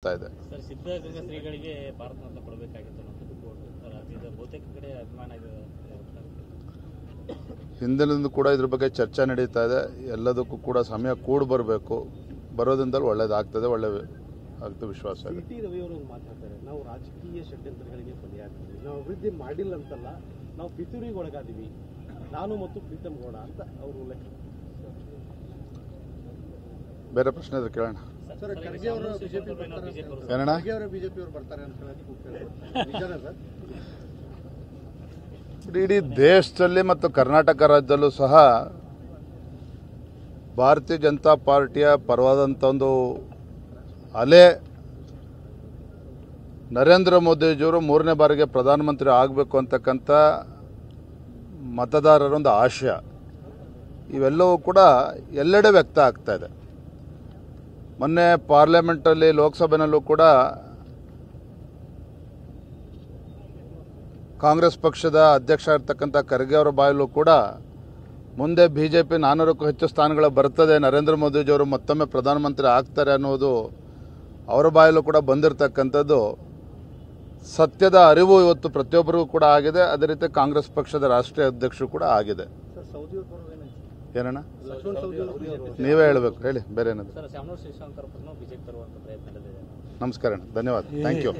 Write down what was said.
ಇದೆ ಸರ್, ಸಿದ್ಧಗಂಗಾ ಶ್ರೀಗಳಿಗೆ ಭಾರತ ರತ್ನ ಕೊಡಬೇಕಾಗಿತ್ತು ಸರ್, ಬಹುತೇಕ ಕಡೆ ಅಭಿಮಾನ ಇದೆ. ಹಿಂದಿನಿಂದ ಕೂಡ ಇದ್ರ ಬಗ್ಗೆ ಚರ್ಚೆ ನಡೀತಾ ಇದೆ. ಎಲ್ಲದಕ್ಕೂ ಕೂಡ ಸಮಯ ಕೂಡಿ ಬರೋದ್ರಿಂದ ಒಳ್ಳೇದಾಗ್ತದೆ, ಒಳ್ಳೆ ಆಗ್ತದೆ ವಿಶ್ವಾಸ ಇದೆ. ಟಿ ರವಿ ಅವರು ಮಾತಾಡ್ತಾರೆ, ನಾವು ರಾಜಕೀಯ ಷಡ್ಯಂತ್ರಗಳಿಗೆ ಬಲಿಯಾಗ್ತೀವಿ, ನಾವು ಅಭಿವೃದ್ಧಿ ಮಾಡಿಲ್ಲ ಅಂತಲ್ಲ, ನಾವು ಪಿತೂರಿಗೆ ಒಳಗಾದೀವಿ, ನಾನು ಮತ್ತು ಪ್ರೀತಮ್ ಗೌಡ ಅಂತ ಅವರು ಲೆಕ್ಕ. ಬೇರೆ ಪ್ರಶ್ನೆ ಇದ್ರೆ ಕೇಳೋಣ. ಸರ್, ಖರ್ಗೆ ಅವರು ಬಿಜೆಪಿ ಏನಣ್ಣ, ಬಿಜೆಪಿ ಅವರು ಬರ್ತಾರೆ ಅಂತ ನಿಜಾನ ಸರ್? ಇಡೀ ದೇಶದಲ್ಲಿ ಮತ್ತು ಕರ್ನಾಟಕ ರಾಜ್ಯದಲ್ಲೂ ಸಹ ಭಾರತೀಯ ಜನತಾ ಪಾರ್ಟಿಯ ಪರವಾದಂಥ ಒಂದು ಅಲೆ ನರೇಂದ್ರ ಮೋದಿಜಿಯವರು 3ನೇ ಬಾರಿಗೆ ಪ್ರಧಾನಮಂತ್ರಿ ಆಗಬೇಕು ಅಂತಕ್ಕಂಥ ಮತದಾರರೊಂದು ಆಶಯ, ಇವೆಲ್ಲವೂ ಕೂಡ ಎಲ್ಲೆಡೆ ವ್ಯಕ್ತ ಆಗ್ತಾ ಇದೆ. ಮೊನ್ನೆ ಪಾರ್ಲಿಮೆಂಟಲ್ಲಿ, ಲೋಕಸಭೆನಲ್ಲೂ ಕೂಡ ಕಾಂಗ್ರೆಸ್ ಪಕ್ಷದ ಅಧ್ಯಕ್ಷ ಇರ್ತಕ್ಕಂಥ ಖರ್ಗೆ ಅವರ ಬಾಯಲ್ಲೂ ಕೂಡ ಮುಂದೆ ಬಿಜೆಪಿ 400ಕ್ಕೂ ಹೆಚ್ಚು ಸ್ಥಾನಗಳು ಬರ್ತದೆ, ನರೇಂದ್ರ ಮೋದಿಜಿಯವರು ಮತ್ತೊಮ್ಮೆ ಪ್ರಧಾನಮಂತ್ರಿ ಆಗ್ತಾರೆ ಅನ್ನೋದು ಅವರ ಬಾಯಲ್ಲೂ ಕೂಡ ಬಂದಿರತಕ್ಕಂಥದ್ದು ಸತ್ಯದ ಅರಿವು ಇವತ್ತು ಪ್ರತಿಯೊಬ್ಬರಿಗೂ ಕೂಡ ಆಗಿದೆ. ಅದೇ ರೀತಿ ಕಾಂಗ್ರೆಸ್ ಪಕ್ಷದ ರಾಷ್ಟ್ರೀಯ ಅಧ್ಯಕ್ಷರು ಕೂಡ ಆಗಿದೆ. ಏನಣ್ಣ, ನೀವೇ ಹೇಳಬೇಕು, ಹೇಳಿ ಬೇರೆ ಏನಾದ್ರು. ಸರ್, ಶಾಮನೂರು ಶಿವಶಂಕರ್ ಬಿಜೆಪಿ ತರುವಂತ ಪ್ರಯತ್ನ ನಡೆದಿದೆ. ನಮಸ್ಕಾರ, ಧನ್ಯವಾದ, ಥ್ಯಾಂಕ್ ಯು.